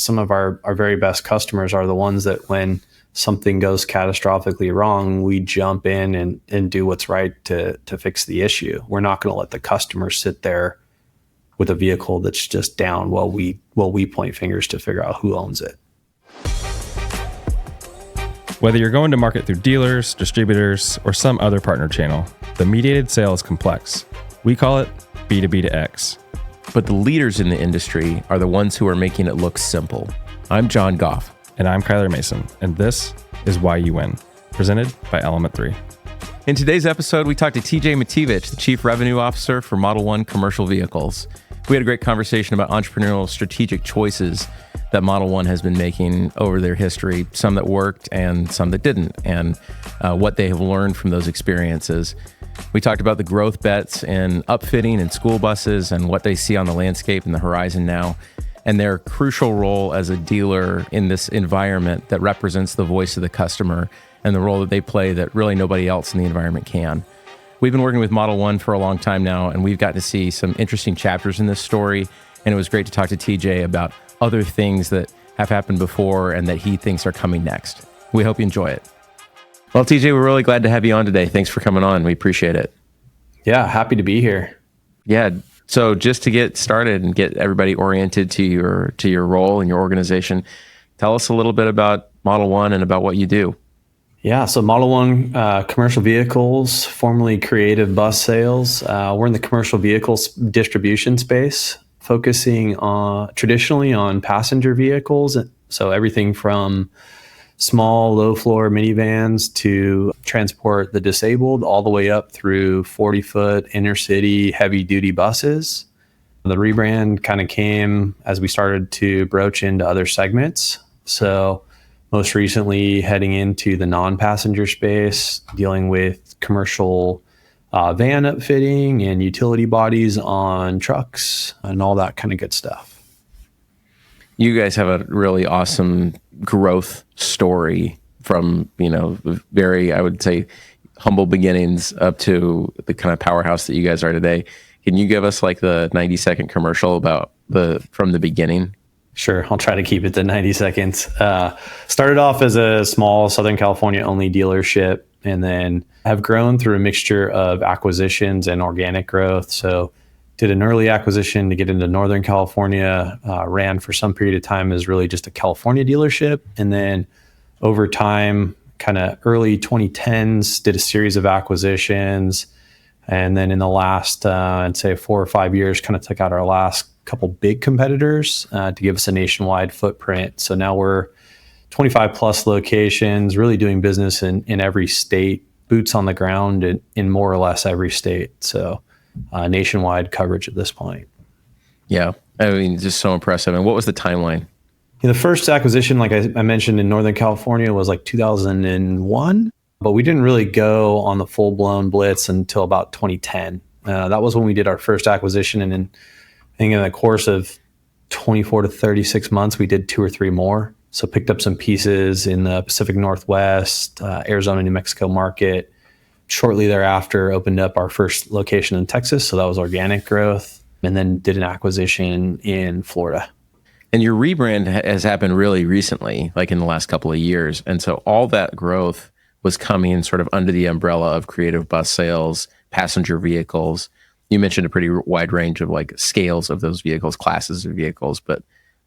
Some of our very best customers are the ones that when something goes catastrophically wrong, we jump in and do what's right to fix the issue. We're not going to let the customer sit there with a vehicle that's just down while we point fingers to figure out who owns it. Whether you're going to market through dealers, distributors, or some other partner channel, the mediated sale is complex. We call it B2B to X. But the leaders in the industry are the ones who are making it look simple. I'm John Goff. And I'm Kyler Mason, and this is Why You Win, presented by Element 3. In today's episode, we talked to TJ Matijevich, the Chief Revenue Officer for Model 1 commercial vehicles. We had a great conversation about entrepreneurial strategic choices that Model 1 has been making over their history, some that worked and some that didn't, and what they have learned from those experiences. We talked about the growth bets in upfitting and school buses and what they see on the landscape and the horizon now, and their crucial role as a dealer in this environment that represents the voice of the customer and the role that they play that really nobody else in the environment can. We've been working with Model 1 for a long time now, and we've got to see some interesting chapters in this story, and it was great to talk to TJ about other things that have happened before and that he thinks are coming next. We hope you enjoy it. Well, TJ, we're really glad to have you on today. Thanks for coming on. We appreciate it. Yeah, happy to be here. Yeah. So just to get started and get everybody oriented to your role and your organization, tell us a little bit about Model 1 and about what you do. Yeah, so Model 1 commercial vehicles, formerly Creative Bus Sales. We're in the commercial vehicles distribution space, focusing traditionally on passenger vehicles. So everything from small, low-floor minivans to transport the disabled, all the way up through 40-foot inner-city heavy-duty buses. The rebrand kind of came as we started to broach into other segments. So most recently heading into the non-passenger space, dealing with commercial van upfitting and utility bodies on trucks and all that kind of good stuff. You guys have a really awesome growth story from, very, I would say, humble beginnings up to the kind of powerhouse that you guys are today. Can you give us like the 90-second commercial about from the beginning? Sure. I'll try to keep it to 90 seconds. Started off as a small Southern California only dealership, and then have grown through a mixture of acquisitions and organic growth. So did an early acquisition to get into Northern California, ran for some period of time as really just a California dealership. And then over time, kind of early 2010s, did a series of acquisitions. And then in the last, I'd say 4 or 5 years, kind of took out our last couple big competitors to give us a nationwide footprint. So now we're 25 plus locations, really doing business in every state, boots on the ground in more or less every state. So nationwide coverage at this point. Yeah. I mean, just so impressive. And what was the timeline? The first acquisition, like I mentioned, in Northern California was like 2001, but we didn't really go on the full-blown blitz until about 2010. That was when we did our first acquisition. And I think in the course of 24 to 36 months, we did 2 or 3 more. So picked up some pieces in the Pacific Northwest, Arizona, New Mexico market. Shortly thereafter, opened up our first location in Texas. So that was organic growth. And then did an acquisition in Florida. And your rebrand has happened really recently, like in the last couple of years. And so all that growth was coming sort of under the umbrella of Creative Bus Sales, passenger vehicles. You mentioned a pretty wide range of like scales of those vehicles, classes of vehicles, but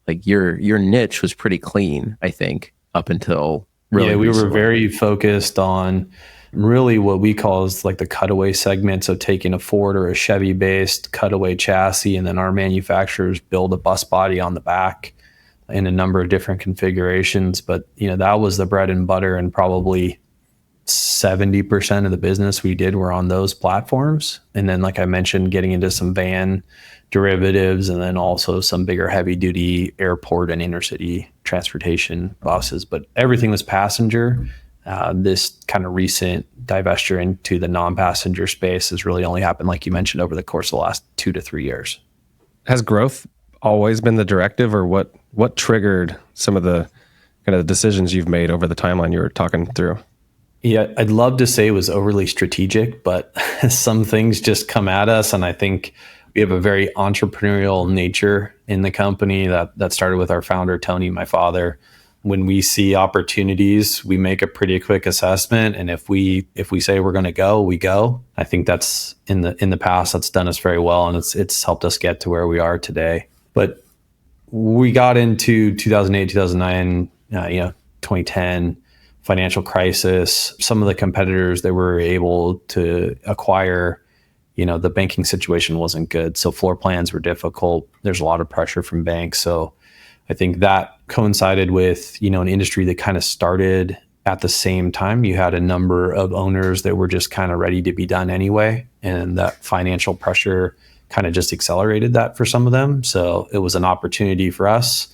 like your niche was pretty clean, I think, up until really we recently. were very focused on really what we call is like the cutaway segment. So taking a Ford or a Chevy based cutaway chassis, and then our manufacturers build a bus body on the back in a number of different configurations. But that was the bread and butter, and probably 70% of the business we did were on those platforms. And then, like I mentioned, getting into some van derivatives, and then also some bigger heavy duty airport and inner city transportation buses. But everything was passenger. This kind of recent divestiture into the non-passenger space has really only happened, like you mentioned, over the course of the last 2 to 3 years. Has growth always been the directive, or what triggered some of the kind of decisions you've made over the timeline you were talking through? Yeah, I'd love to say it was overly strategic, but some things just come at us. And I think we have a very entrepreneurial nature in the company that started with our founder, Tony, my father. When we see opportunities, we make a pretty quick assessment. And if we say we're going to go, we go. I think that's in the past, that's done us very well. And it's helped us get to where we are today. But we got into 2008, 2009, 2010 financial crisis. Some of the competitors that were able to acquire, the banking situation wasn't good. So floor plans were difficult. There's a lot of pressure from banks. So I think that coincided with, an industry that kind of started at the same time. You had a number of owners that were just kind of ready to be done anyway. And that financial pressure kind of just accelerated that for some of them. So it was an opportunity for us.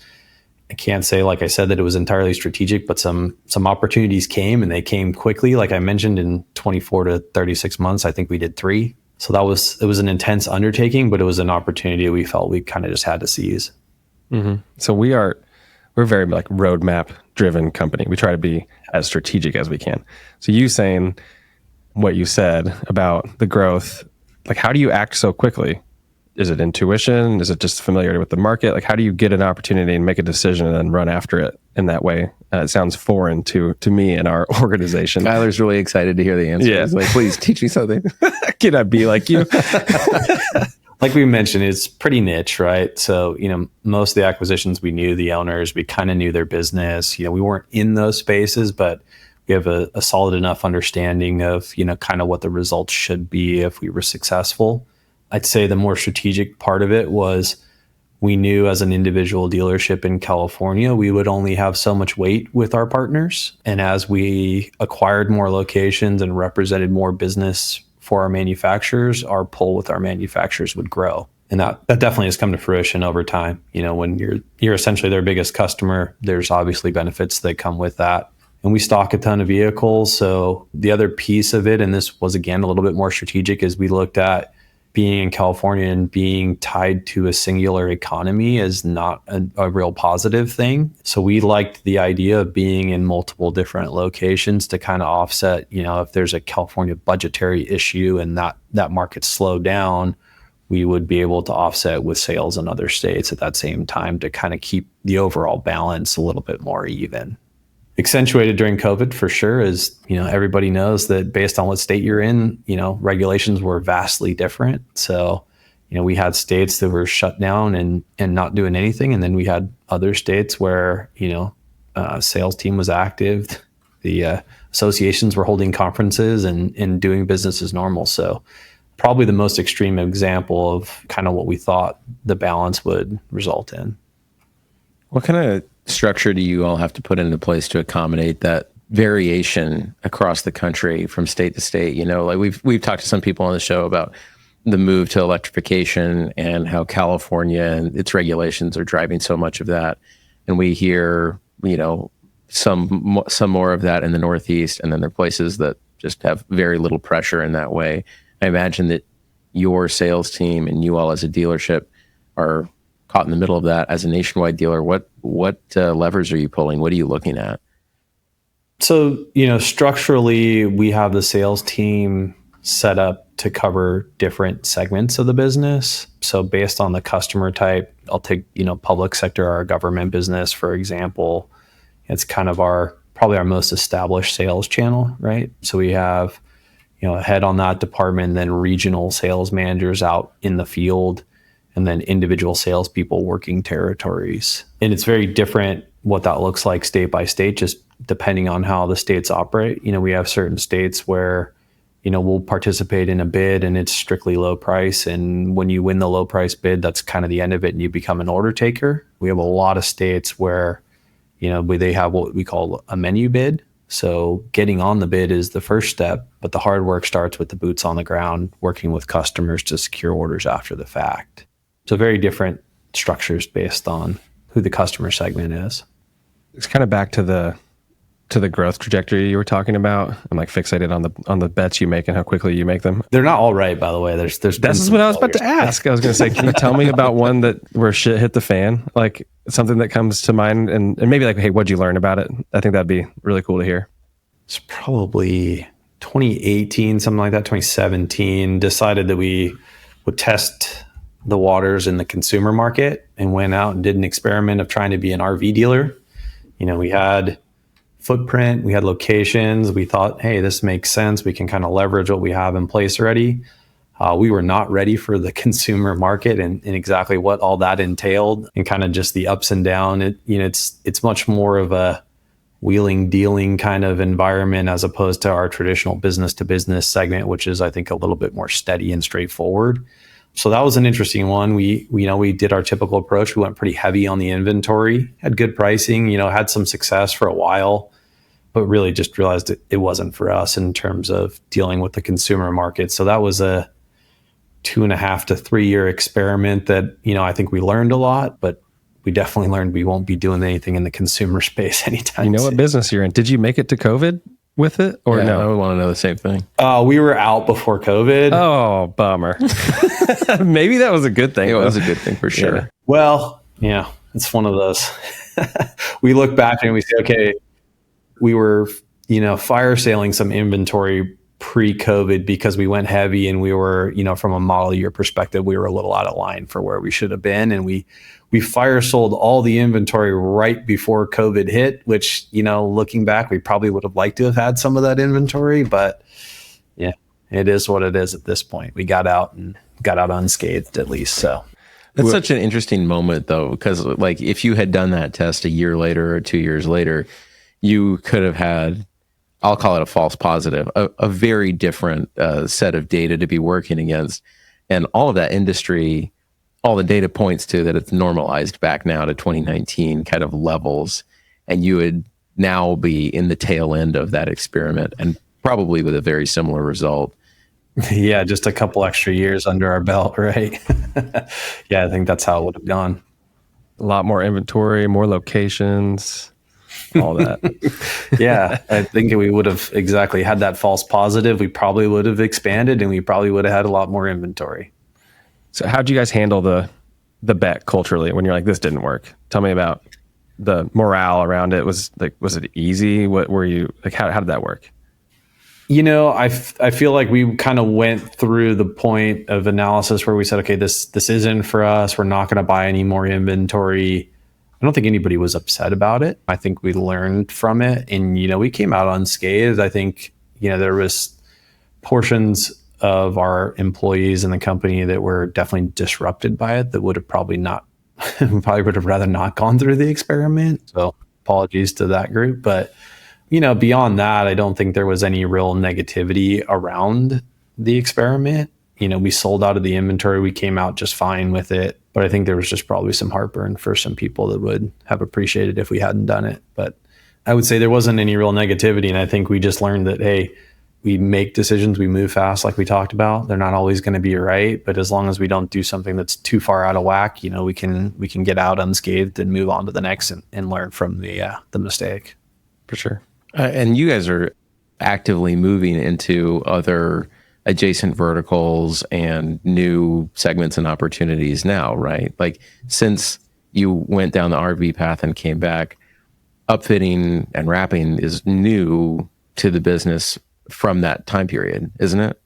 I can't say, like I said, that it was entirely strategic, but some opportunities came and they came quickly. Like I mentioned, in 24 to 36 months, I think we did 3. So it was an intense undertaking, but it was an opportunity we felt we kind of just had to seize. Mm-hmm. So we're very like roadmap driven company. We try to be as strategic as we can. So you saying what you said about the growth, like how do you act so quickly? Is it intuition? Is it just familiarity with the market? Like how do you get an opportunity and make a decision and then run after it in that way? It sounds foreign to me and our organization. Tyler's really excited to hear the answer. Yeah. He's like, please teach me something. Can I be like you? Like we mentioned, it's pretty niche, right? So, most of the acquisitions, we knew the owners, we kind of knew their business. We weren't in those spaces, but we have a solid enough understanding of, kind of what the results should be if we were successful. I'd say the more strategic part of it was we knew as an individual dealership in California, we would only have so much weight with our partners. And as we acquired more locations and represented more business for our manufacturers, our pull with our manufacturers would grow. And that definitely has come to fruition over time. When you're essentially their biggest customer, there's obviously benefits that come with that. And we stock a ton of vehicles. So the other piece of it, and this was again a little bit more strategic, is we looked at being in California and being tied to a singular economy is not a real positive thing. So we liked the idea of being in multiple different locations to kind of offset, if there's a California budgetary issue and that market slowed down, we would be able to offset with sales in other states at that same time to kind of keep the overall balance a little bit more even. Accentuated during COVID for sure is, everybody knows that based on what state you're in, regulations were vastly different. So, we had states that were shut down and not doing anything. And then we had other states where, sales team was active. The associations were holding conferences and doing business as normal. So probably the most extreme example of kind of what we thought the balance would result in. What kind of structure do you all have to put into place to accommodate that variation across the country from state to state? Like we've talked to some people on the show about the move to electrification and how California and its regulations are driving so much of that. And we hear, some more of that in the Northeast, and then there are places that just have very little pressure in that way. I imagine that your sales team and you all as a dealership are caught in the middle of that as a nationwide dealer. What levers are you pulling? What are you looking at? So, structurally, we have the sales team set up to cover different segments of the business. So based on the customer type, I'll take, public sector or government business, for example. It's kind of probably our most established sales channel, right? So we have, a head on that department, then regional sales managers out in the field, and then individual salespeople working territories. And it's very different what that looks like state by state, just depending on how the states operate. We have certain states where, we'll participate in a bid and it's strictly low price. And when you win the low price bid, that's kind of the end of it and you become an order taker. We have a lot of states where, they have what we call a menu bid. So getting on the bid is the first step, but the hard work starts with the boots on the ground, working with customers to secure orders after the fact. So very different structures based on who the customer segment is. It's kind of back to the growth trajectory you were talking about. I'm like fixated on the bets you make and how quickly you make them. They're not all right, by the way. This is what I was about to ask. I was going to say, can you tell me about one where shit hit the fan? Like something that comes to mind and maybe like, hey, what'd you learn about it? I think that'd be really cool to hear. It's probably 2018, something like that, 2017, decided that we would test the waters in the consumer market and went out and did an experiment of trying to be an RV dealer. We had footprint, we had locations. We thought, hey, this makes sense. We can kind of leverage what we have in place already. We were not ready for the consumer market and exactly what all that entailed, and kind of just the ups and downs. It's much more of a wheeling dealing kind of environment as opposed to our traditional business to business segment, which is, I think, a little bit more steady and straightforward. So that was an interesting one. We did our typical approach. We went pretty heavy on the inventory, had good pricing, had some success for a while, but really just realized it wasn't for us in terms of dealing with the consumer market. So that was a 2.5 to 3 year experiment that, I think we learned a lot, but we definitely learned we won't be doing anything in the consumer space anytime soon. What business you're in? Did you make it to COVID with it or no? I would want to know the same thing. We were out before COVID. Oh, bummer. Maybe that was a good thing. It was a good thing for sure. Yeah. Well, it's one of those. We look back and we say, okay, we were, fire sailing some inventory pre-COVID because we went heavy and we were, from a model year perspective, we were a little out of line for where we should have been. And we fire sold all the inventory right before COVID hit, which, looking back, we probably would have liked to have had some of that inventory, but yeah, it is what it is at this point. We got out unscathed at least. So that's such an interesting moment though, because like if you had done that test a year later or 2 years later, you could have had, I'll call it a false positive, a very different set of data to be working against. And all of that industry, all the data points to that it's normalized back now to 2019 kind of levels. And you would now be in the tail end of that experiment and probably with a very similar result. Yeah, just a couple extra years under our belt, right? Yeah, I think that's how it would have gone. A lot more inventory, more locations, all that. Yeah, I think we would have exactly had that false positive. We probably would have expanded and we probably would have had a lot more inventory. So how'd you guys handle the bet culturally when you're like, this didn't work? Tell me about the morale around it. Was it easy? What were you like? How did that work? I feel like we kind of went through the point of analysis where we said, okay, this isn't for us. We're not going to buy any more inventory. I don't think anybody was upset about it. I think we learned from it and, we came out unscathed. I think, there was portions of our employees in the company that were definitely disrupted by it that would have probably would have rather not gone through the experiment. So apologies to that group. But, beyond that, I don't think there was any real negativity around the experiment. We sold out of the inventory. We came out just fine with it. But I think there was just probably some heartburn for some people that would have appreciated if we hadn't done it. But I would say there wasn't any real negativity. And I think we just learned that, hey, we make decisions, we move fast like we talked about. They're not always going to be right. But as long as we don't do something that's too far out of whack, we can get out unscathed and move on to the next and learn from the mistake. For sure. And you guys are actively moving into other adjacent verticals and new segments and opportunities now, right? Like since you went down the RV path and came back, upfitting and wrapping is new to the business from that time period, isn't it?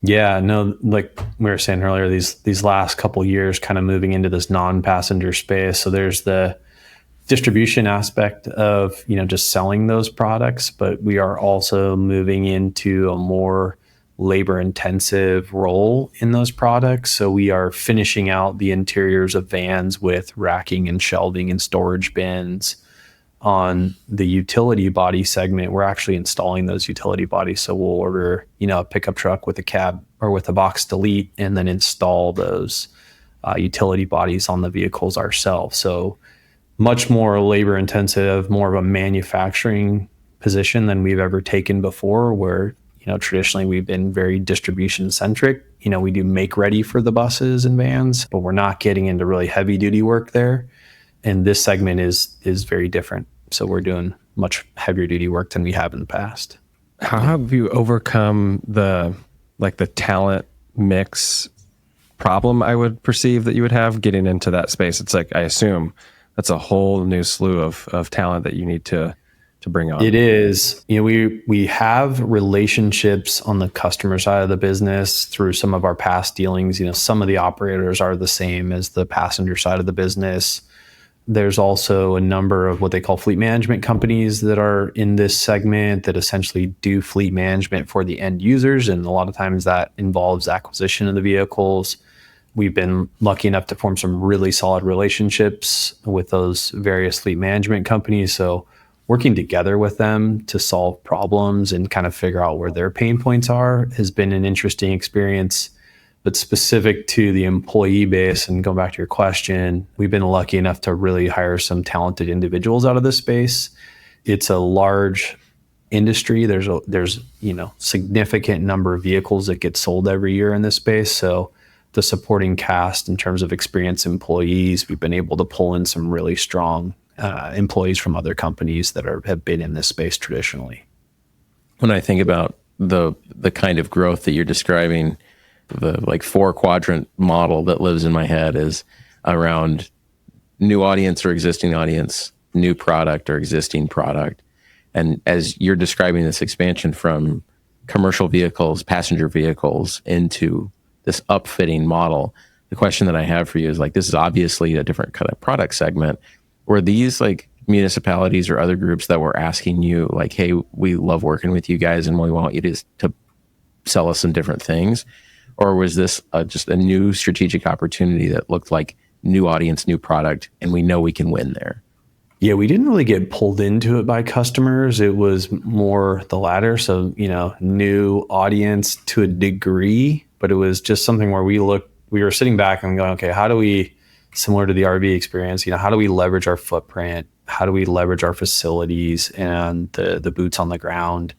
Yeah, no, like we were saying earlier, these last couple of years kind of moving into this non-passenger space. So there's the distribution aspect of, just selling those products, but we are also moving into a more labor intensive role in those products. So we are finishing out the interiors of vans with racking and shelving and storage bins. On the utility body segment, we're actually installing those utility bodies. So we'll order, a pickup truck with a cab or with a box delete and then install those utility bodies on the vehicles ourselves. So much more labor intensive, more of a manufacturing position than we've ever taken before, where, traditionally we've been very distribution centric. We do make ready for the buses and vans, but we're not getting into really heavy duty work there. And this segment is very different. So we're doing much heavier duty work than we have in the past. How have you overcome the talent mix problem I would perceive that you would have getting into that space? It's like, I assume that's a whole new slew of talent that you need to to bring on? It is. We have relationships on the customer side of the business through some of our past dealings. Some of the operators are the same as the passenger side of the business. There's also a number of what they call fleet management companies that are in this segment that essentially do fleet management for the end users. And a lot of times that involves acquisition of the vehicles. We've been lucky enough to form some really solid relationships with those various fleet management companies. So working together with them to solve problems and kind of figure out where their pain points are has been an interesting experience. But specific to the employee base, and going back to your question, we've been lucky enough to really hire some talented individuals out of this space. It's a large industry. There's significant number of vehicles that get sold every year in this space. So the supporting cast in terms of experienced employees, we've been able to pull in some really strong employees from other companies that have been in this space traditionally. When I think about the kind of growth that you're describing, the 4-quadrant model that lives in my head is around new audience or existing audience, new product or existing product. And as you're describing this expansion from commercial vehicles, passenger vehicles into this upfitting model, the question that I have for you is this is obviously a different kind of product segment. Were these municipalities or other groups that were asking you hey, we love working with you guys and we want you to sell us some different things? Or was this just a new strategic opportunity that looked like new audience, new product, and we know we can win there? Yeah, we didn't really get pulled into it by customers. It was more the latter. So, new audience to a degree, but it was just something where we were sitting back and going, okay, how do we, similar to the RV experience, how do we leverage our footprint? How do we leverage our facilities and the boots on the ground?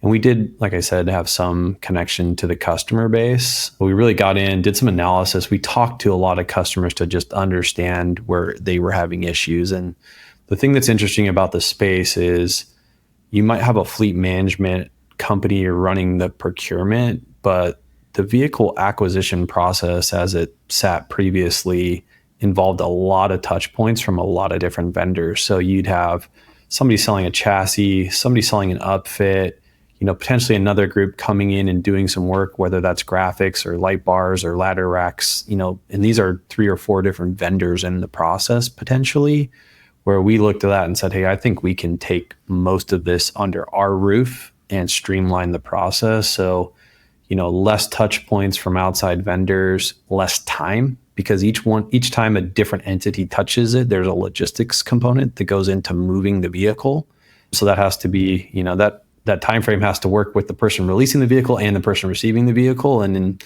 And we did, like I said, have some connection to the customer base. We really got in, did some analysis. We talked to a lot of customers to just understand where they were having issues. And the thing that's interesting about the space is you might have a fleet management company running the procurement, but the vehicle acquisition process as it sat previously involved a lot of touch points from a lot of different vendors. So you'd have somebody selling a chassis, somebody selling an upfit, potentially another group coming in and doing some work, whether that's graphics or light bars or ladder racks, and these are 3 or 4 different vendors in the process potentially, where we looked at that and said, hey, I think we can take most of this under our roof and streamline the process. So, less touch points from outside vendors, less time, because each time a different entity touches it, there's a logistics component that goes into moving the vehicle. So that has to be, that time frame has to work with the person releasing the vehicle and the person receiving the vehicle. And then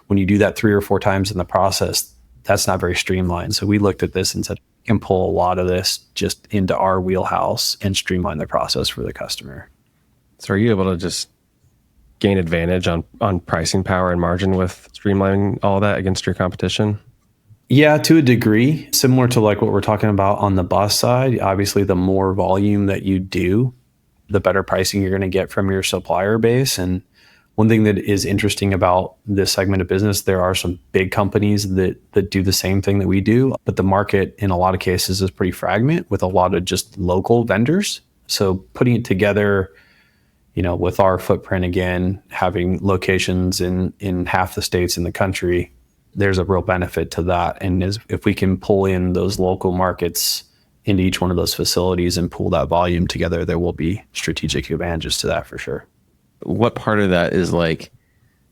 when you do that 3 or 4 times in the process, that's not very streamlined. So we looked at this and said, we can pull a lot of this just into our wheelhouse and streamline the process for the customer. So are you able to just gain advantage on pricing power and margin with streamlining all that against your competition? Yeah, to a degree, similar to what we're talking about on the bus side. Obviously, the more volume that you do, the better pricing you're going to get from your supplier base. And one thing that is interesting about this segment of business, there are some big companies that do the same thing that we do, but the market in a lot of cases is pretty fragmented with a lot of just local vendors. So putting it together, with our footprint, again, having locations in half the states in the country, there's a real benefit to that. And if we can pull in those local markets into each one of those facilities and pull that volume together, there will be strategic advantages to that for sure. What part of that is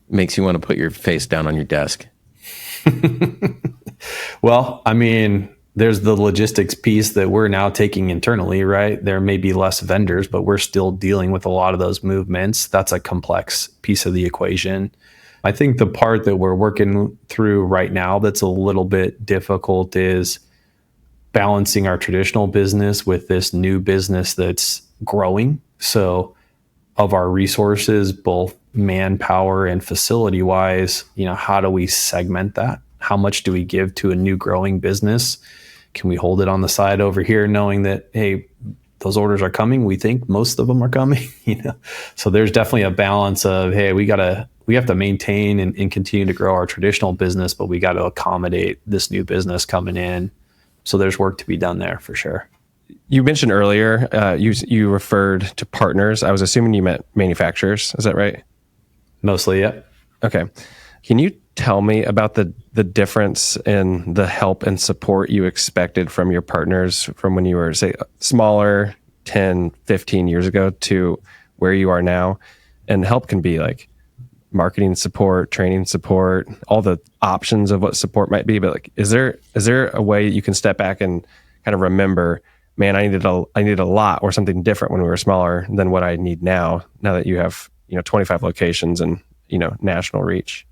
makes you want to put your face down on your desk? Well, there's the logistics piece that we're now taking internally, right? There may be less vendors, but we're still dealing with a lot of those movements. That's a complex piece of the equation. I think the part that we're working through right now that's a little bit difficult is balancing our traditional business with this new business that's growing. So of our resources, both manpower and facility wise, how do we segment that? How much do we give to a new growing business? Can we hold it on the side over here knowing that, hey, those orders are coming? We think most of them are coming, So there's definitely a balance of, hey, we have to maintain and continue to grow our traditional business, but we got to accommodate this new business coming in. So there's work to be done there for sure. You mentioned earlier, you referred to partners. I was assuming you meant manufacturers. Is that right? Mostly, yeah. Okay. Can you tell me about the difference in the help and support you expected from your partners from when you were, say, smaller 10, 15 years ago to where you are now? And help can be like marketing support, training support, all the options of what support might be. But like, is there a way you can step back and kind of remember, man, I needed a lot or something different when we were smaller than what I need now that you have, 25 locations and, national reach?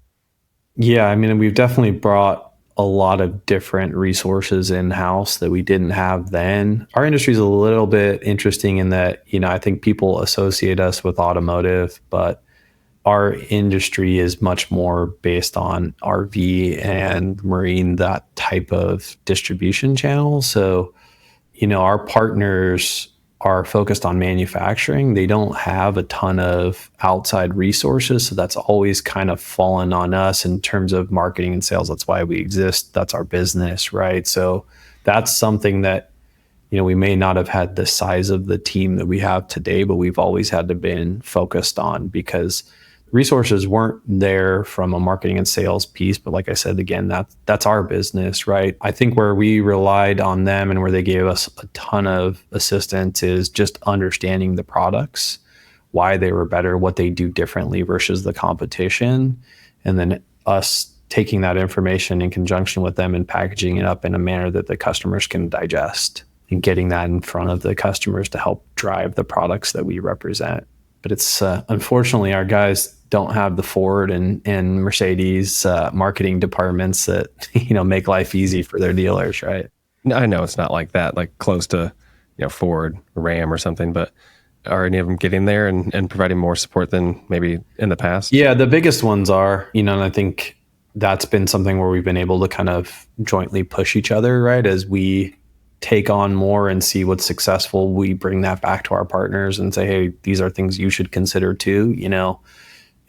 Yeah, I mean, we've definitely brought a lot of different resources in-house that we didn't have then. Our industry is a little bit interesting in that, I think people associate us with automotive, but our industry is much more based on RV and marine, that type of distribution channel. So, our partners are focused on manufacturing. They don't have a ton of outside resources. So that's always kind of fallen on us in terms of marketing and sales. That's why we exist. That's our business, right? So that's something that, we may not have had the size of the team that we have today, but we've always had to been focused on because resources weren't there from a marketing and sales piece. But like I said, again, that's our business, right? I think where we relied on them and where they gave us a ton of assistance is just understanding the products, why they were better, what they do differently versus the competition. And then us taking that information in conjunction with them and packaging it up in a manner that the customers can digest and getting that in front of the customers to help drive the products that we represent. But it's unfortunately our guys don't have the Ford and Mercedes marketing departments that make life easy for their dealers, right? I know it's not like that, like close to Ford, Ram, or something. But are any of them getting there and providing more support than maybe in the past? Yeah, the biggest ones are, and I think that's been something where we've been able to kind of jointly push each other, right? As we take on more and see what's successful, we bring that back to our partners and say, hey, these are things you should consider too.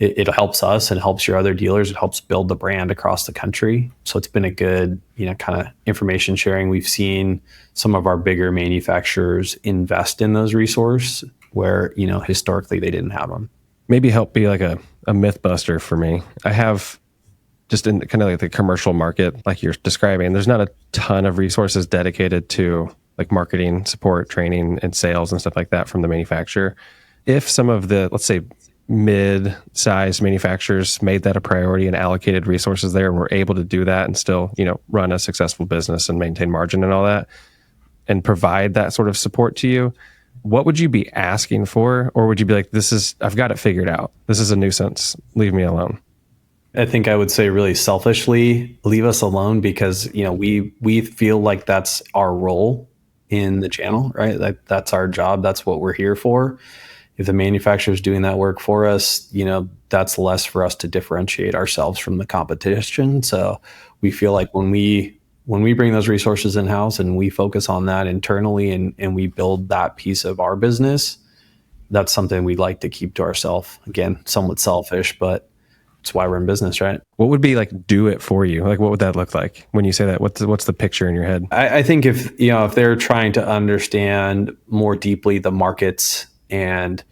It helps us, it helps your other dealers, it helps build the brand across the country. So it's been a good, kind of information sharing. We've seen some of our bigger manufacturers invest in those resources where, historically they didn't have them. Maybe help be like a myth buster for me. I have just in kind of like the commercial market, like you're describing, there's not a ton of resources dedicated to like marketing, support, training, and sales and stuff like that from the manufacturer. If some of the, let's say, mid-sized manufacturers made that a priority and allocated resources there and were able to do that and still, run a successful business and maintain margin and all that and provide that sort of support to you, what would you be asking for? Or would you be like, I've got it figured out. This is a nuisance. Leave me alone. I think I would say really selfishly, leave us alone because, we feel like that's our role in the channel, right? That's our job. That's what we're here for. If the manufacturer is doing that work for us, that's less for us to differentiate ourselves from the competition. So we feel like when we bring those resources in-house and we focus on that internally and we build that piece of our business, that's something we'd like to keep to ourselves. Again, somewhat selfish, but it's why we're in business, right? What would be like, do it for you? Like, what would that look like when you say that? What's the picture in your head? I think if they're trying to understand more deeply the markets and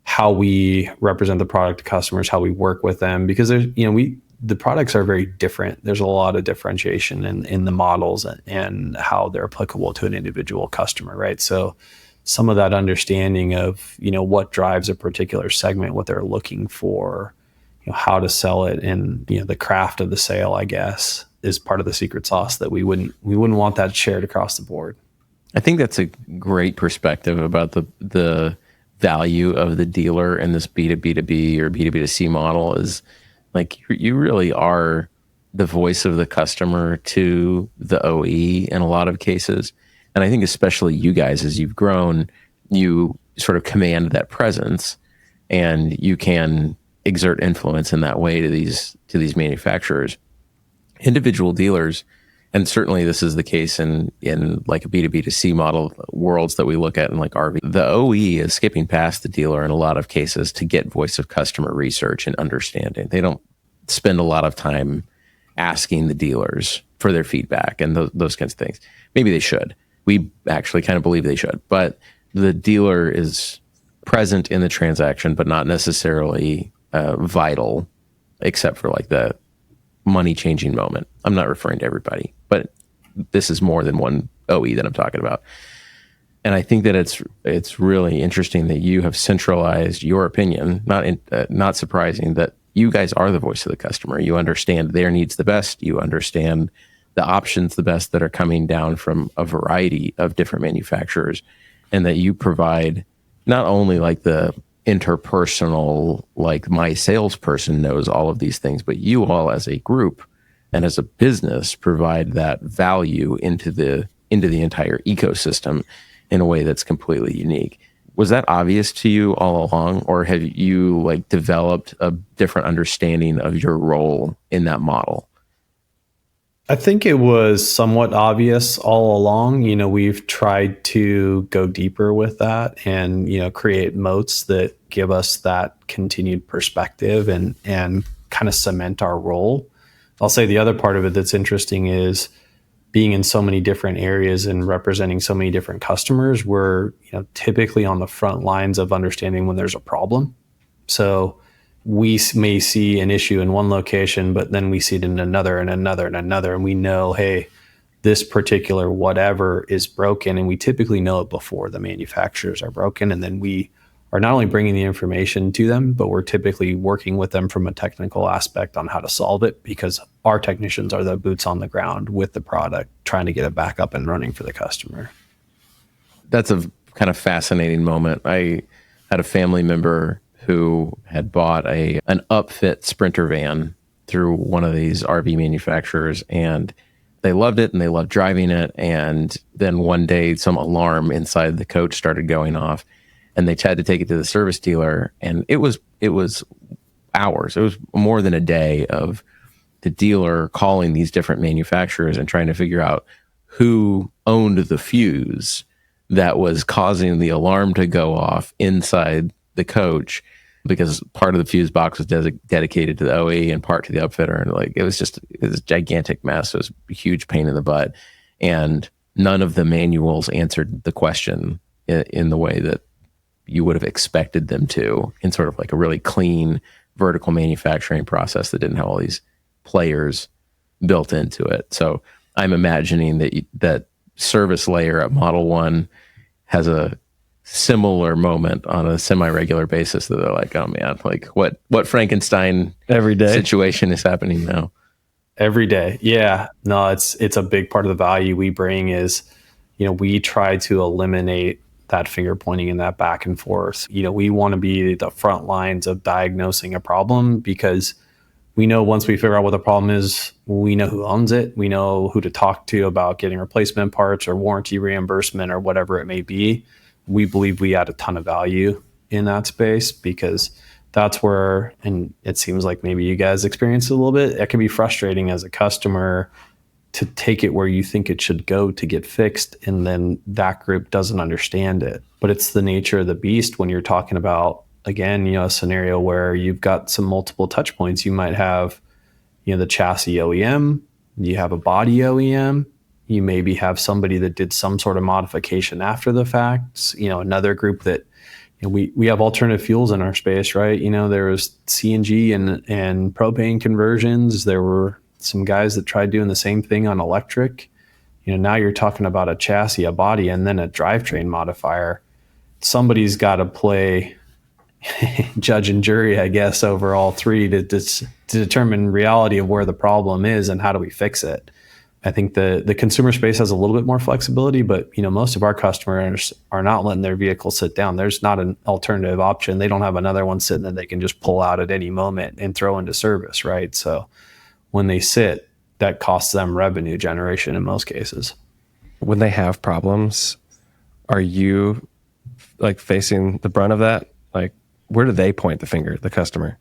how we represent the product to customers, how we work with them, because there's, the products are very different. There's a lot of differentiation in the models and how they're applicable to an individual customer, right? So some of that understanding of, what drives a particular segment, what they're looking for, how to sell it, and the craft of the sale, I guess, is part of the secret sauce that we wouldn't want that shared across the board. I think that's a great perspective about the value of the dealer in this B2B2B or B2B2C model is like you really are the voice of the customer to the OE in a lot of cases. And I think especially you guys, as you've grown, you sort of command that presence and you can exert influence in that way to these manufacturers. Individual dealers, and certainly this is the case in like a B2B2C model worlds that we look at in like RV. The OE is skipping past the dealer in a lot of cases to get voice of customer research and understanding. They don't spend a lot of time asking the dealers for their feedback and those kinds of things. Maybe they should. We actually kind of believe they should, but the dealer is present in the transaction, but not necessarily vital, except for like the money changing moment. I'm not referring to everybody, but this is more than one OE that I'm talking about. And I think that it's really interesting that you have centralized your opinion. Not surprising that you guys are the voice of the customer. You understand their needs the best. You understand the options the best that are coming down from a variety of different manufacturers, and that you provide not only like the interpersonal, like my salesperson knows all of these things, but you all as a group and as a business provide that value into the entire ecosystem in a way that's completely unique. Was that obvious to you all along, or have you like developed a different understanding of your role in that model? I think it was somewhat obvious all along. We've tried to go deeper with that and, create moats that give us that continued perspective and kind of cement our role. I'll say the other part of it that's interesting is being in so many different areas and representing so many different customers. We're, typically on the front lines of understanding when there's a problem. So we may see an issue in one location, but then we see it in another and another and another. And we know, hey, this particular whatever is broken. And we typically know it before the manufacturers are broken. And then we are not only bringing the information to them, but we're typically working with them from a technical aspect on how to solve it, because our technicians are the boots on the ground with the product, trying to get it back up and running for the customer. That's a kind of fascinating moment. I had a family member who had bought an upfit Sprinter van through one of these RV manufacturers, and they loved it and they loved driving it. And then one day some alarm inside the coach started going off, and they had to take it to the service dealer. And it was hours. It was more than a day of the dealer calling these different manufacturers and trying to figure out who owned the fuse that was causing the alarm to go off inside the coach, because part of the fuse box was dedicated to the OE and part to the upfitter. And like, it was a gigantic mess. It was a huge pain in the butt. And none of the manuals answered the question in the way that you would have expected them to, in sort of like a really clean vertical manufacturing process that didn't have all these players built into it. So I'm imagining that service layer at Model 1 has a similar moment on a semi-regular basis that they're like, oh man, like what Frankenstein every day situation is happening now? Every day. Yeah. No, it's a big part of the value we bring is, we try to eliminate that finger pointing and that back and forth. We want to be the front lines of diagnosing a problem, because we know once we figure out what the problem is, we know who owns it. We know who to talk to about getting replacement parts or warranty reimbursement or whatever it may be. We believe we add a ton of value in that space, because that's where, and it seems like maybe you guys experience it a little bit, it can be frustrating as a customer to take it where you think it should go to get fixed, and then that group doesn't understand it. But it's the nature of the beast when you're talking about, again, a scenario where you've got some multiple touch points. You might have, the chassis OEM, you have a body OEM, you maybe have somebody that did some sort of modification after the fact, another group that, we have alternative fuels in our space, right? There was CNG and propane conversions. There were some guys that tried doing the same thing on electric. Now you're talking about a chassis, a body, and then a drivetrain modifier. Somebody's got to play judge and jury, I guess, over all three to determine reality of where the problem is and how do we fix it. I think the consumer space has a little bit more flexibility, but most of our customers are not letting their vehicle sit down. There's not an alternative option. They don't have another one sitting that they can just pull out at any moment and throw into service, right? So when they sit, that costs them revenue generation in most cases. When they have problems, are you like facing the brunt of that? Like, where do they point the finger, the customer?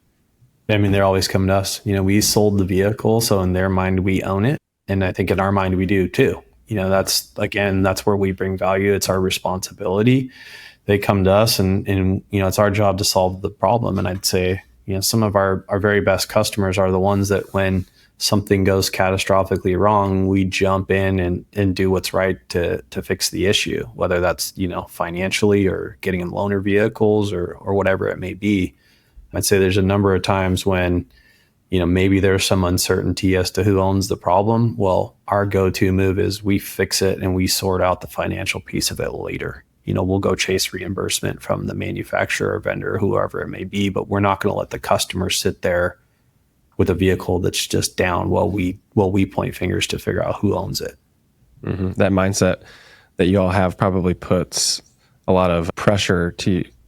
I mean, they're always coming to us. We sold the vehicle, so in their mind, we own it. And I think in our mind, we do too. That's where we bring value. It's our responsibility. They come to us and it's our job to solve the problem. And I'd say, some of our very best customers are the ones that when something goes catastrophically wrong, we jump in and do what's right to fix the issue, whether that's, financially or getting in loaner vehicles or whatever it may be. I'd say there's a number of times when, maybe there's some uncertainty as to who owns the problem. Well, our go-to move is we fix it and we sort out the financial piece of it later. We'll go chase reimbursement from the manufacturer or vendor, whoever it may be, but we're not going to let the customer sit there with a vehicle that's just down while we point fingers to figure out who owns it. Mm-hmm. That mindset that you all have probably puts a lot of pressure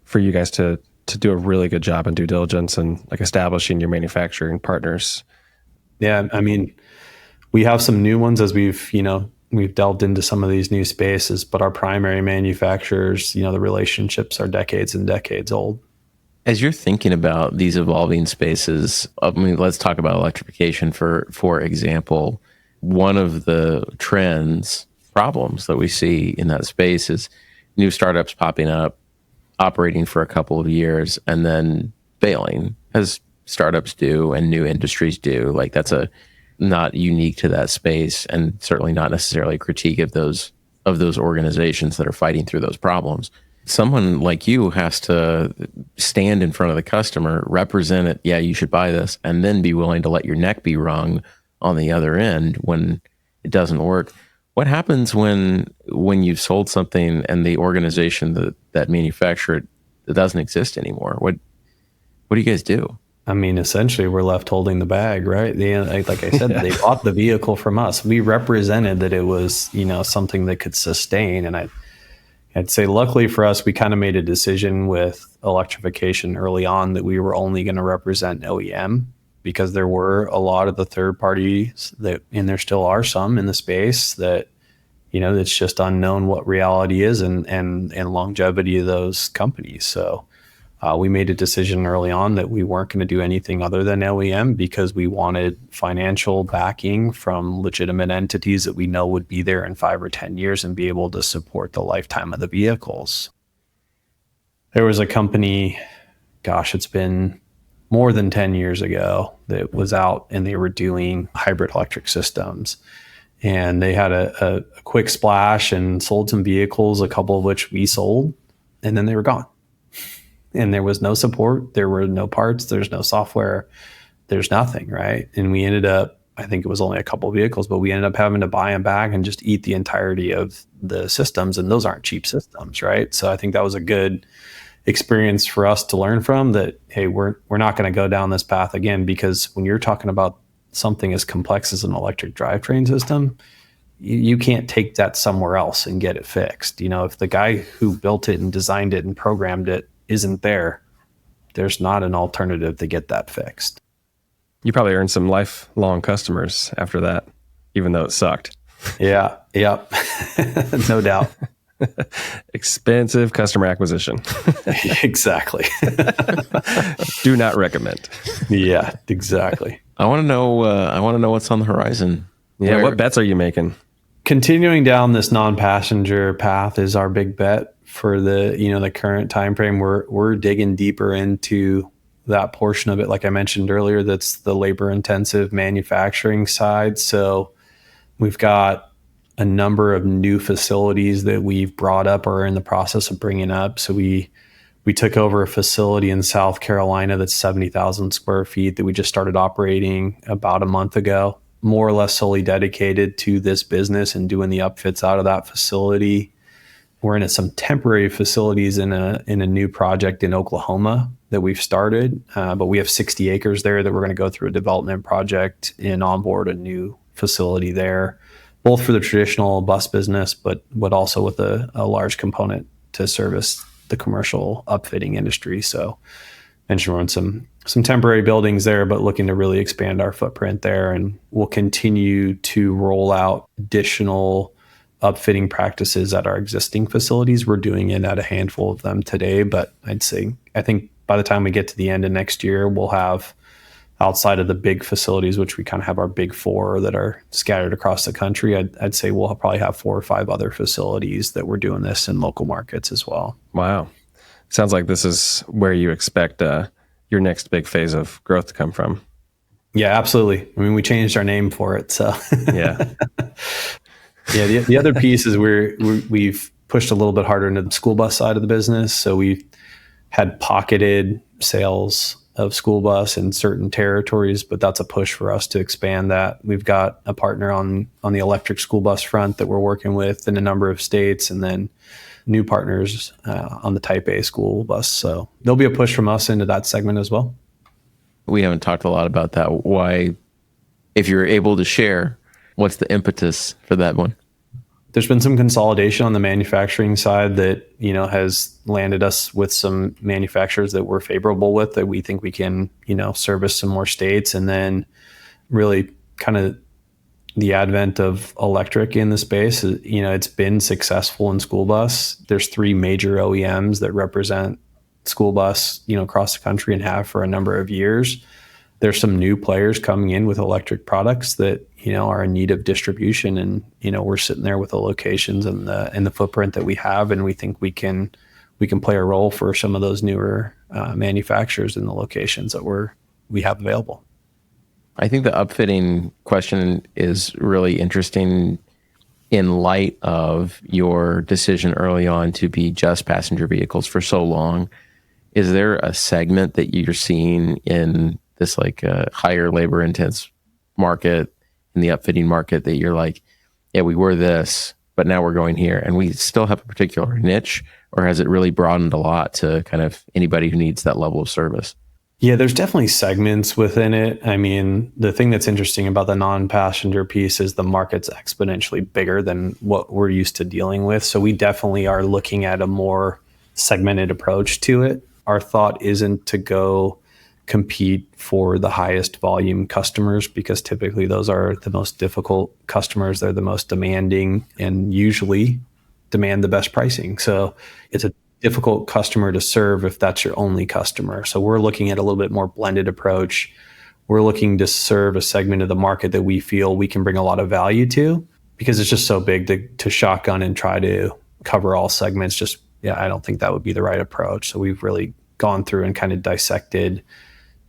for you guys to do a really good job in due diligence and like establishing your manufacturing partners. Yeah, I mean, we have some new ones as we've delved into some of these new spaces, but our primary manufacturers, the relationships are decades and decades old. As you're thinking about these evolving spaces, let's talk about electrification for example. One of the problems that we see in that space is new startups popping up, operating for a couple of years, and then failing, as startups do and new industries do. Like, that's not unique to that space, and certainly not necessarily a critique of those organizations that are fighting through those problems. Someone like you has to stand in front of the customer, represent it. Yeah, you should buy this, and then be willing to let your neck be wrung on the other end when it doesn't work. What happens when you've sold something and the organization that manufactured it doesn't exist anymore? What do you guys do? I mean, essentially, we're left holding the bag, right? Like I said, They bought the vehicle from us. We represented that it was, something that could sustain. And I'd say, luckily for us, we kind of made a decision with electrification early on that we were only going to represent OEM, because there were a lot of the third parties and there still are some in the space that, it's just unknown what reality is and longevity of those companies. So we made a decision early on that we weren't going to do anything other than OEM, because we wanted financial backing from legitimate entities that we know would be there in 5 or 10 years and be able to support the lifetime of the vehicles. There was a company, it's been more than 10 years ago, that was out and they were doing hybrid electric systems. And they had a quick splash and sold some vehicles, a couple of which we sold, and then they were gone. And there was no support, there were no parts, there's no software, there's nothing, right? And we ended up, I think it was only a couple of vehicles, but we ended up having to buy them back and just eat the entirety of the systems. And those aren't cheap systems, right? So I think that was a good experience for us to learn from, that, hey, we're not going to go down this path again, because when you're talking about something as complex as an electric drivetrain system, you can't take that somewhere else and get it fixed. If the guy who built it and designed it and programmed it isn't there's not an alternative to get that fixed. You probably earned some lifelong customers after that, even though it sucked. Yeah. Yep. No doubt. Expensive customer acquisition. Exactly. Do not recommend. Yeah, exactly. I want to know what's on the horizon. Yeah. What bets are you making? Continuing down this non-passenger path is our big bet for the current time frame. We're digging deeper into that portion of it. Like I mentioned earlier, that's the labor intensive manufacturing side. So we've got a number of new facilities that we've brought up or are in the process of bringing up. So we took over a facility in South Carolina that's 70,000 square feet that we just started operating about a month ago, more or less solely dedicated to this business and doing the upfits out of that facility. We're in some temporary facilities in a new project in Oklahoma that we've started, but we have 60 acres there that we're going to go through a development project and onboard a new facility there, both for the traditional bus business, but also with a large component to service the commercial upfitting industry. So mentioned we're in some temporary buildings there, but looking to really expand our footprint there. And we'll continue to roll out additional upfitting practices at our existing facilities. We're doing it at a handful of them today, but I think by the time we get to the end of next year, we'll have, outside of the big facilities, which we kind of have our big four that are scattered across the country, I'd say we'll probably have 4 or 5 other facilities that we're doing this in local markets as well. Wow. Sounds like this is where you expect your next big phase of growth to come from. Yeah, absolutely. I mean, we changed our name for it. So Yeah. yeah, the other piece is we've pushed a little bit harder into the school bus side of the business. So we've had pocketed sales of school bus in certain territories, but that's a push for us to expand that. We've got a partner on the electric school bus front that we're working with in a number of states, and then new partners on the Type A school bus. So there'll be a push from us into that segment as well. We haven't talked a lot about that. Why, if you're able to share, what's the impetus for that one? There's been some consolidation on the manufacturing side that, has landed us with some manufacturers that we're favorable with, that we think we can, service some more states. And then really kind of the advent of electric in the space, it's been successful in school bus. There's 3 major OEMs that represent school bus, across the country and have for a number of years. There's some new players coming in with electric products that, are in need of distribution. And, we're sitting there with the locations and the footprint that we have. And we think we can play a role for some of those newer manufacturers in the locations that we have available. I think the upfitting question is really interesting in light of your decision early on to be just passenger vehicles for so long. Is there a segment that you're seeing in this higher labor intense market, in the upfitting market, that you're like, yeah, we were this, but now we're going here, and we still have a particular niche? Or has it really broadened a lot to kind of anybody who needs that level of service? Yeah, there's definitely segments within it. I mean, the thing that's interesting about the non-passenger piece is the market's exponentially bigger than what we're used to dealing with. So we definitely are looking at a more segmented approach to it. Our thought isn't to go compete for the highest volume customers, because typically those are the most difficult customers. They're the most demanding and usually demand the best pricing. So it's a difficult customer to serve if that's your only customer. So we're looking at a little bit more blended approach. We're looking to serve a segment of the market that we feel we can bring a lot of value to, because it's just so big to shotgun and try to cover all segments. I don't think that would be the right approach. So we've really gone through and kind of dissected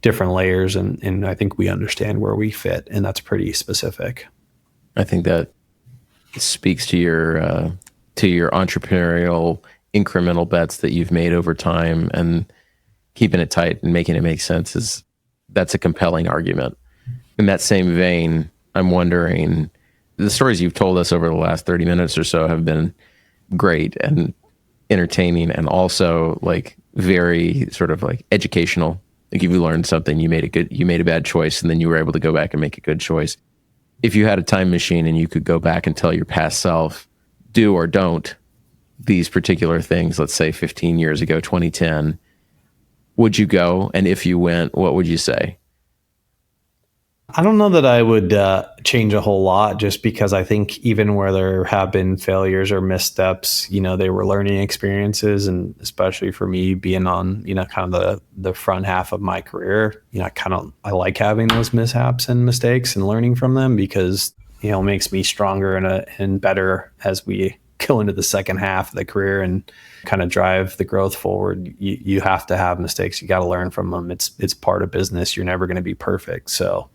different layers, and I think we understand where we fit, and that's pretty specific. I think that speaks to your entrepreneurial incremental bets that you've made over time, and keeping it tight and making it make sense that's a compelling argument. In that same vein, I'm wondering, the stories you've told us over the last 30 minutes or so have been great and entertaining, and also very sort of educational. If you learned something, you made a bad choice, and then you were able to go back and make a good choice. If you had a time machine and you could go back and tell your past self, do or don't these particular things, let's say 15 years ago, 2010, would you go? And if you went, what would you say? I don't know that I would change a whole lot, just because I think even where there have been failures or missteps, they were learning experiences. And especially for me being on, kind of the front half of my career, I like having those mishaps and mistakes and learning from them, because, it makes me stronger and better as we go into the second half of the career and kind of drive the growth forward. You have to have mistakes. You got to learn from them. It's part of business. You're never going to be perfect. So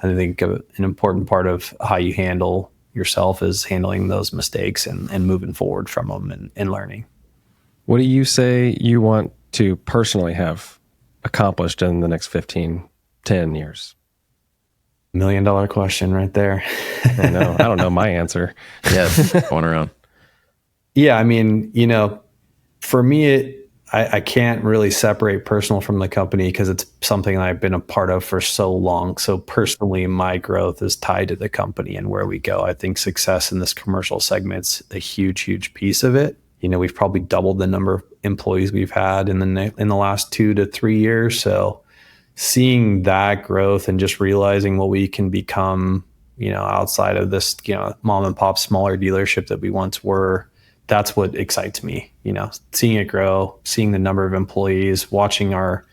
I think an important part of how you handle yourself is handling those mistakes and moving forward from them and learning. What do you say you want to personally have accomplished in the next 10 years? $1 million question right there. I know. I don't know my answer. Yes, going around. Yeah, I mean, for me, I can't really separate personal from the company, because it's something I've been a part of for so long. So personally, my growth is tied to the company and where we go. I think success in this commercial segment's a huge, huge piece of it. We've probably doubled the number of employees we've had in the last 2 to 3 years. So seeing that growth and just realizing what we can become, outside of this, mom and pop smaller dealership that we once were, that's what excites me, seeing it grow, seeing the number of employees, watching our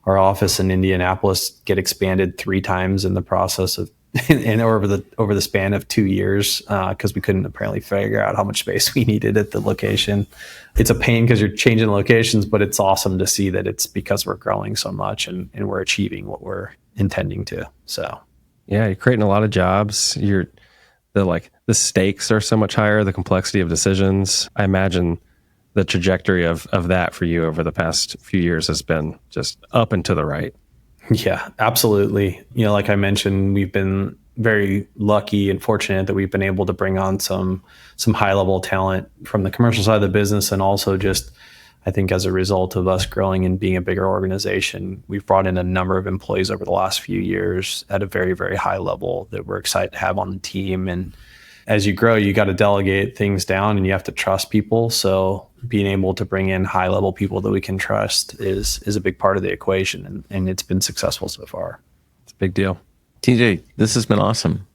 office in Indianapolis get expanded 3 times in the process of and over the span of 2 years, because we couldn't apparently figure out how much space we needed at the location. It's a pain because you're changing locations, but it's awesome to see that it's because we're growing so much and we're achieving what we're intending to. So yeah, you're creating a lot of jobs. The stakes are so much higher, the complexity of decisions. I imagine the trajectory of that for you over the past few years has been just up and to the right. Yeah, absolutely. Like I mentioned, we've been very lucky and fortunate that we've been able to bring on some high level talent from the commercial side of the business. And also just, I think as a result of us growing and being a bigger organization, we've brought in a number of employees over the last few years at a very, very high level that we're excited to have on the team. And as you grow, you got to delegate things down and you have to trust people. So being able to bring in high level people that we can trust is a big part of the equation. And it's been successful so far. It's a big deal. TJ, this has been awesome.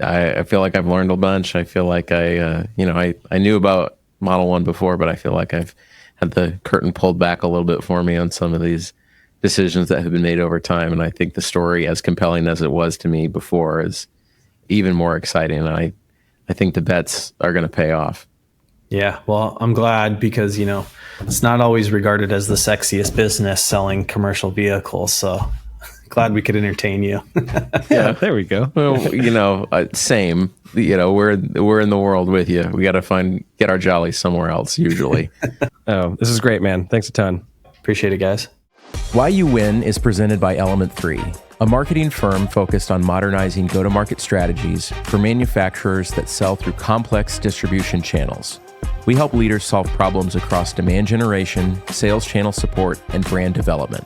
I feel like I've learned a bunch. I feel like I knew about Model 1 before, but I feel like I've had the curtain pulled back a little bit for me on some of these decisions that have been made over time. And I think the story, as compelling as it was to me before, is even more exciting. And I think the bets are going to pay off. Yeah, well, I'm glad because, it's not always regarded as the sexiest business selling commercial vehicles. So glad we could entertain you. Yeah, there we go. Well, same. We're in the world with you. We got to get our jolly somewhere else usually. Oh, this is great, man. Thanks a ton. Appreciate it, guys. Why You Win is presented by Element 3, a marketing firm focused on modernizing go-to-market strategies for manufacturers that sell through complex distribution channels. We help leaders solve problems across demand generation, sales channel support, and brand development.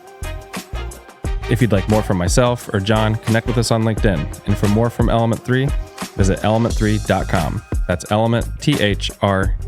If you'd like more from myself or John, connect with us on LinkedIn. And for more from Element 3, visit element3.com. That's element, THREE.com.